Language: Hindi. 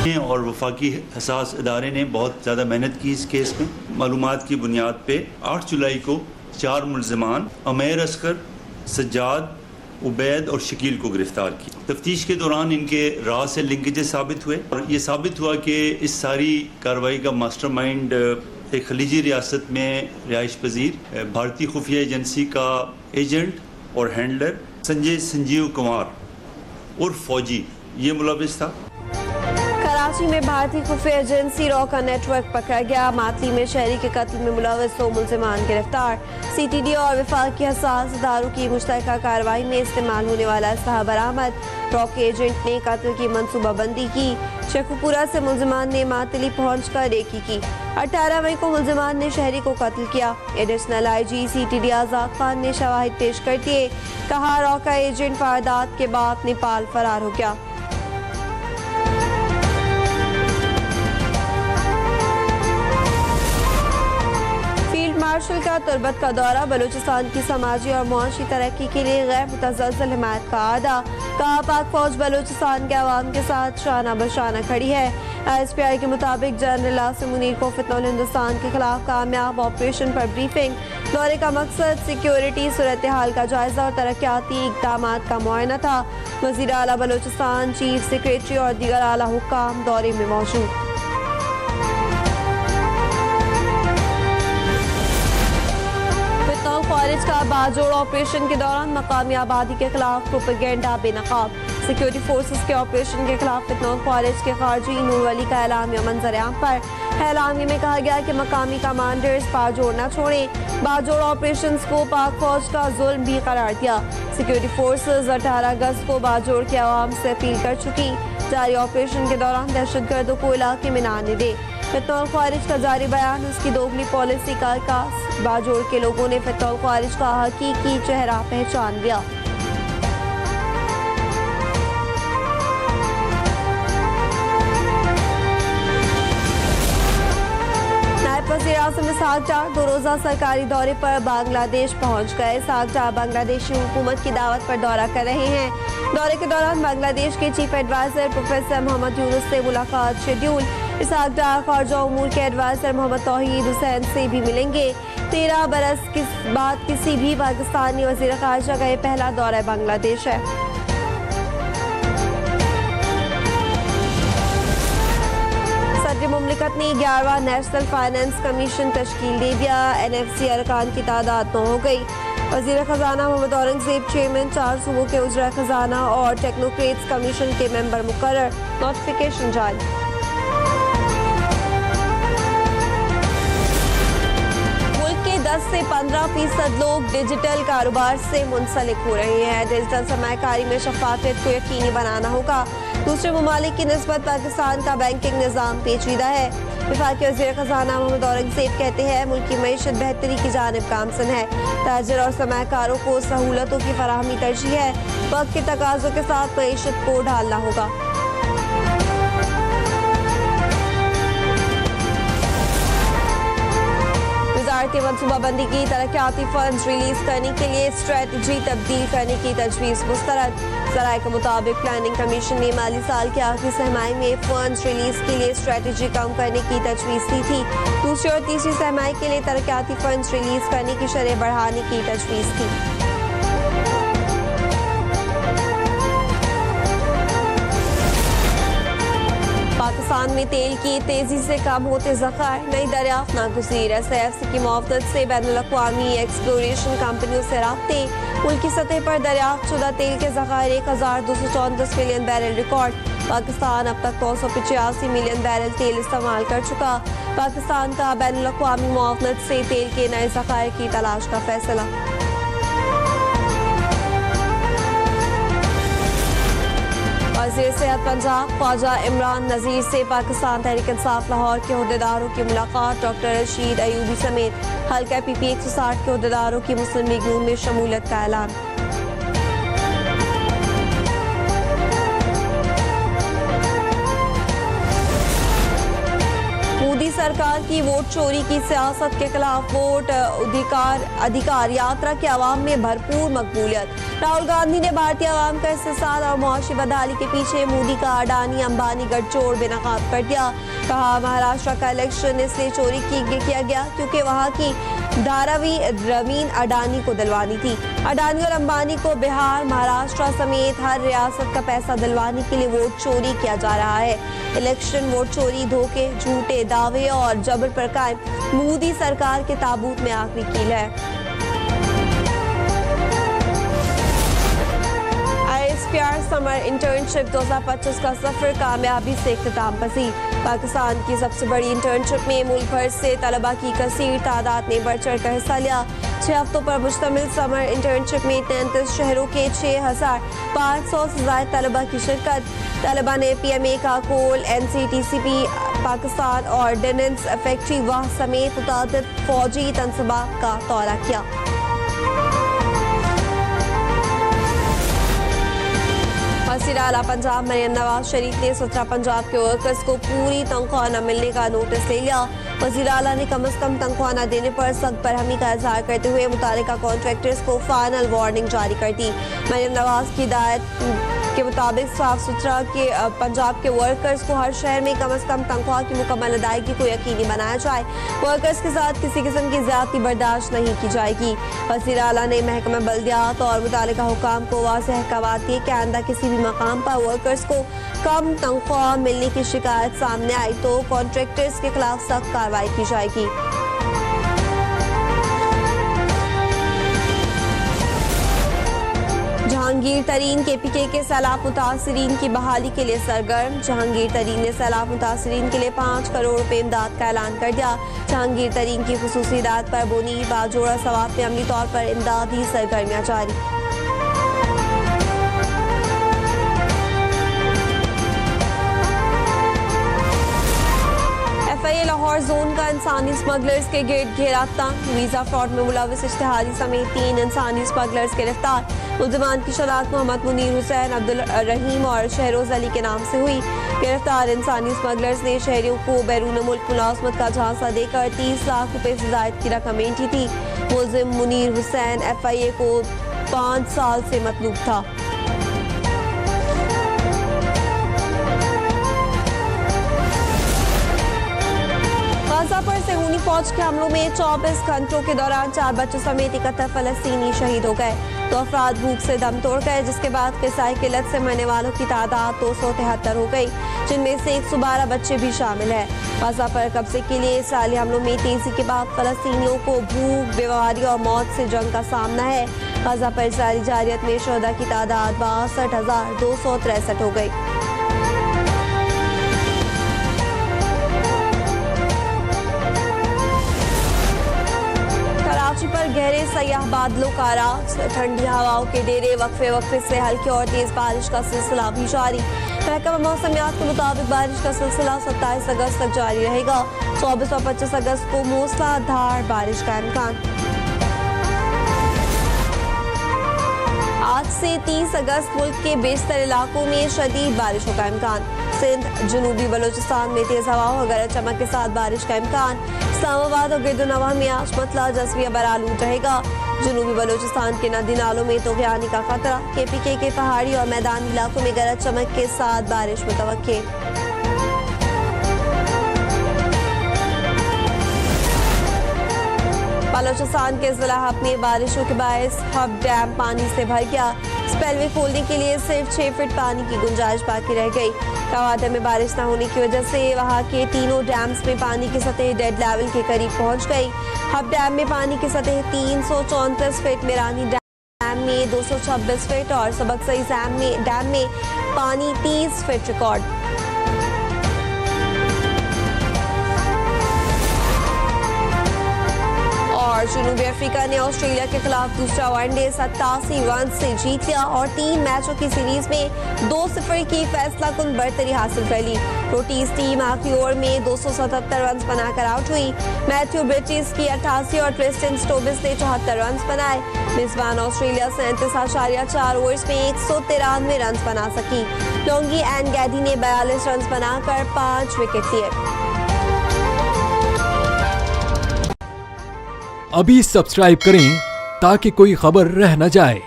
और वफाकी हसास इदारे ने बहुत ज़्यादा मेहनत की इस केस में। मालूमात की बुनियाद पे 8 जुलाई को 4 मुल्ज़िमान उमैर असगर, सज्जाद, उबैद और शकील को गिरफ्तार किया। तफ्तीश के दौरान इनके राह से लिंकेजेस साबित हुए और ये साबित हुआ कि इस सारी कार्रवाई का मास्टरमाइंड एक खलीजी रियासत में रिहाइश पजीर भारतीय खुफिया एजेंसी का एजेंट और हैंडलर संजीव कुमार और फौजी ये मुलविस था। कराची में भारतीय खुफिया एजेंसी रॉ का नेटवर्क पकड़ा गया। मातली में शहरी के कत्ल में मुलविस 2 मुल्ज़िमान गिरफ्तार। CTD और वफाकी हसास इदारों की मुश्तरका कार्रवाई में इस्तेमाल होने वाला असलहा बरामद। रॉ के एजेंट ने कत्ल की मनसूबाबंदी की। शेखुपुरा से मुल्ज़िमान ने मातली पहुंचकर रेकी की। 18 मई को मुल्ज़िमान ने शहरी को कत्ल किया। एडिशनल IG CTD आज़ाद खान ने शवाहिद पेश कर दिए। कहा रॉ का एजेंट वारदात के बाद नेपाल फरार हो गया। मार्शल का तुर्बत का दौरा। बलूचिस्तान की समाजी और मुआशी तरक्की के लिए गैर मुतज़लज़ल हिमायत का आदा। कहा पाक फौज बलूचिस्तान के अवाम के साथ शाना बशाना खड़ी है। ISPI के मुताबिक जनरल आसिम मुनीर को फितनल हिंदुस्तान के खिलाफ कामयाब ऑपरेशन पर ब्रीफिंग। दौरे का मकसद सिक्योरिटी सूरत हाल का जायजा और तरक्याती इक़दाम का मुआयना था। वज़ीर आला बलूचिस्तान, चीफ सेक्रेटरी और दीगर आला हुक्काम दौरे में मौजूद। खारिज का बाजोड़ ऑपरेशन के दौरान मकामी आबादी के खिलाफ प्रोपेगेंडा बेनकाब। सिक्योरिटी फोर्सेस के ऑपरेशन के खिलाफ फितनल खारिज के खारजी नूर वली का एलामिया मंजर-ए-आम पर। एलामिया में कहा गया कि मकामी कमांडर्स बाजोड़ न छोड़े। बाजोड़ ऑपरेशन को पाक फौज का जुल्म भी करार दिया। सिक्योरिटी फोर्सेस 18 अगस्त को बाजोड़ के अवाम से अपील कर चुकी। जारी ऑपरेशन के दौरान दहशतगर्दों को इलाके में न आने दे। फितनल खारिज का जारी बयान उसकी दोगली पॉलिसी का इकास। बाजोड़ के लोगों ने फितनल खारिज का हकीकी चेहरा पहचान लिया। नायब वज़ीर आज़म इसहाक डार 2 रोज़ा सरकारी दौरे पर बांग्लादेश पहुंच गए। इसहाक डार बांग्लादेशी हुकूमत की दावत पर दौरा कर रहे हैं। दौरे के दौरान बांग्लादेश के chief adviser professor Mohammad Yunus से मुलाकात शेड्यूल। इसहाक डार खारजा उमूर के एडवाइजर मोहम्मद तौहीद हुसैन से भी मिलेंगे। 13 बरस बाद किसी भी पाकिस्तानी वज़ीर ख़ारिजा का ये पहला दौरा बांग्लादेश है। सदर मुमलिकत ने 11वां नेशनल फाइनेंस कमीशन तश्कील दे दिया। NFC अरकान की तादाद 9 हो गई। वज़ीर ख़जाना मोहम्मद औरंगज़ेब चेयरमैन, 4 सूबों के उज़रा ख़जाना और टेक्नोक्रेट्स कमीशन के मेंबर मुकर्रर। नोटिफिकेशन जारी। मुल्क के 10 से 15% लोग डिजिटल कारोबार से मुंसलिक हो रहे हैं। डिजिटल सरमायाकारी में शफ़ाफ़ियत को यकीनी बनाना होगा। दूसरे ममालिक की निस्बत पाकिस्तान का बैंकिंग निज़ाम पेचीदा है। वफाकी वज़ीर ख़जाना मोहम्मद औरंगज़ेब कहते हैं मुल्क की मईशत बेहतरी की जानिब गामज़न है। ताजिर और सरमायाकारों को सहूलतों की फराहमी तरजीह है। वक्त के तकाज़ों के साथ मईशत को ढालना होगा। वज़ारत मनसूबाबंदी की तरक्याती फंड रिलीज करने के लिए स्ट्रेटजी तब्दील करने की तजवीज़ मुस्तरद। ज़राए के मुताबिक प्लानिंग कमीशन ने माली साल के आखिरी सहमाही में फंड रिलीज के लिए स्ट्रेटजी कम करने की तजवीज़ दी थी। दूसरी और तीसरी सहमाही के लिए तरक्याती फंड रिलीज करने की शरह बढ़ाने की तजवीज़ थी। पाकिस्तान में तेल की तेजी से कम होते ज़खायर नई दरियाफ्त नागुज़ीर। SIFC की मुआवनत से बैनुल अक़वामी एक्सप्लोरेशन कंपनियों से राब्ते। मुल्क की सतह पर दरियाफ्त शुदा तेल के ज़खायर 1234 मिलियन बैरल रिकॉर्ड। पाकिस्तान अब तक 985 मिलियन बैरल तेल इस्तेमाल कर चुका। पाकिस्तान का बैनुल अक़वामी मुआवनत से तेल के नए ज़खायर की तलाश का फैसला। वज़ीर सेहत पंजाब ख्वाजा इमरान नज़ीर से पाकिस्तान तहरीक इंसाफ लाहौर के अहदेदारों की मुलाकात। डॉक्टर रशीद अयूबी समेत हल्का PP 160 के अहदेदारों की मुस्लिम लीग नून में शमूलियत का ऐलान। मोदी सरकार की वोट चोरी की सियासत के खिलाफ वोट अधिकार यात्रा के अवाम में भरपूर मकबूलियत। राहुल गांधी ने भारतीय आवाम का इस्तेसाल और मुआशी बदहाली के पीछे मोदी का अडानी अंबानी गठजोड़ बेनकाब कर दिया। कहा महाराष्ट्र का इलेक्शन इसलिए चोरी किया गया क्योंकि वहां की धारावी जमीन अडानी को दिलवानी थी। अडानी और अंबानी को बिहार, महाराष्ट्र समेत हर रियासत का पैसा दिलवाने के लिए वोट चोरी किया जा रहा है। इलेक्शन वोट चोरी, धोखे, झूठे दावे और जबर पर कायम मोदी सरकार के ताबूत में आखिरी कील है। ISPR समर इंटर्नशिप 2025 का सफर कामयाबी से इख्तिताम पसीर। पाकिस्तान की सबसे बड़ी इंटर्नशिप में मुल्क भर से तलबा की कसीर तादाद ने बढ़ चढ़ कर हिस्सा लिया। 6 हफ्तों पर मुश्तमिल समर इंटर्नशिप में 33 शहरों के 6,500 से ज्यादा तलबा की शिरकत। तलबा ने PMA का कोल, NCTCP पाकिस्तान और डेनेंस फैक्ट्री वाह समेत मुतादिद फौजी तनसबात का दौरा किया। वज़ीर आला पंजाब मरियम नवाज शरीफ ने 17 पंजाब के वर्कर्स को पूरी तनख्वाह न मिलने का नोटिस ले लिया। वज़ीर आला ने कम अज कम तनख्वाह न देने पर सख्त बरहमी का इजहार करते हुए मुतालिका कॉन्ट्रैक्टर्स को फाइनल वार्निंग जारी कर दी। मरियम नवाज की हिदायत के मुताबिक साफ सुथरा के पंजाब के वर्कर्स को हर शहर में कम अज कम तनख्वाह की मुकम्मल अदायगी को यकीनी बनाया जाए। वर्कर्स के साथ किसी किस्म की ज्यादती बर्दाश्त नहीं की जाएगी। वज़ीर आला ने महकमा बल्दियात और मुतालिका हुकाम को वाज़ेह अहकाम दिए कि आइंदा किसी भी मकाम पर वर्कर्स को कम तनख्वाह मिलने की शिकायत सामने आई तो कॉन्ट्रैक्टर्स के खिलाफ सख्त कार्रवाई की जाएगी। जहांगीर तरीन KPK के सैलाब मुतासरीन की बहाली के लिए सरगर्म। जहांगीर तरीन ने सैलाब मुतासरीन के लिए 5 करोड़ रुपए इमदाद का ऐलान कर दिया। जहांगीर तरीन की खुसूसी हिदायत पर बोनी बाजोड़ा सवाब में अमली तौर पर इमदादी सरगर्मियां जारी। FIA लाहौर जोन का इंसानी स्मगलर्स के गिर्द घेरा तंग। वीजा फ्रॉड में मुलविस इश्तिहारी समेत 3 इंसानी स्मगलर्स गिरफ्तार। मुल्जिमान की शनाख्त मोहम्मद मुनीर हुसैन, अब्दुल रहीम और शहरोज अली के नाम से हुई। गिरफ्तार इंसानी स्मगलर्स ने शहरियों को बैरून मुल्क मुलाजमत का झांसा देकर 30 लाख रुपए से ज्यादा की रकम ऐंठी थी। मुल्जिम मुनीर हुसैन FIA को 5 साल से मतलूब था। गाजा पर सेहूनी फौज के हमलों में 24 घंटों के दौरान 4 बच्चों समेत 71 फलस्तीनी शहीद हो गए। 2 अफराद भूख से दम तोड़ गए, जिसके बाद ग़िज़ाई किल्लत से मरने वालों की तादाद 273 हो गई, जिनमें से 112 बच्चे भी शामिल हैं। गाजा पर कब्जे के लिए इस्राईली हमलों में तेजी के बाद फलस्तीनियों को भूख, बीमारी और मौत से जंग का सामना है। गाजा पर इस्राईली जारियत में शुहदा की तादाद 62,263 हो गई। कराची पर गहरे सयाह बादलों का राज। ठंडी हवाओं के डेरे, वक्फे से हल्की और तेज बारिश का सिलसिला भी जारी। महकमा मौसमियात के मुताबिक बारिश का सिलसिला 27 अगस्त तक जारी रहेगा। 24 और 25 अगस्त को मूसलाधार बारिश का इम्कान। आज से 30 अगस्त मुल्क के बेशतर इलाकों में शदीद बारिशों का इम्कान। सिंध, जनूबी बलोचिस्तान में तेज हवाओं और गरज चमक के साथ बारिश का इम्कान। इस्लामाबाद और गिरदुनवा में आज मतला जज़विया बरालूद रहेगा। जनूबी बलोचिस्तान के नदी नालों में तूफ़ानी का खतरा। KPK के पहाड़ी और मैदानी इलाकों में गरज चमक के साथ बारिश मुतवक्के। बलोचिस्तान के जिला हब में बारिशों के बायस हब डैम पानी से भर गया। स्पेलवे खोलने के लिए सिर्फ 6 फीट पानी की गुंजाइश बाकी रह गई। कवादर में बारिश न होने की वजह से वहां के तीनों डैम्स में पानी की सतह डेड लेवल के करीब पहुंच गई। हब डैम में पानी की सतह 334 फीट, मेरानी डैम में 226 फीट और सबकसई डैम में पानी 30 फीट रिकॉर्ड। और जनूबी अफ्रीका ने ऑस्ट्रेलिया के खिलाफ दूसरा वनडे 87 रन से जीत लिया और 3 मैचों की सीरीज में 2-0 की फैसला कुन बढ़तरी हासिल कर ली। रोटीज टीम आखिरी ओवर में 277 रन बनाकर आउट हुई। मैथ्यू ब्रिटिश की 88 और ट्रिस्टन स्टोबिस ने 74 रन बनाए। मेजबान ऑस्ट्रेलिया 37.4 ओवर्स में 193 रन बना सकी। लोंगी एंड गैडी ने 42 रन बनाकर 5 विकेट लिए। अभी सब्सक्राइब करें ताकि कोई खबर रह न जाए।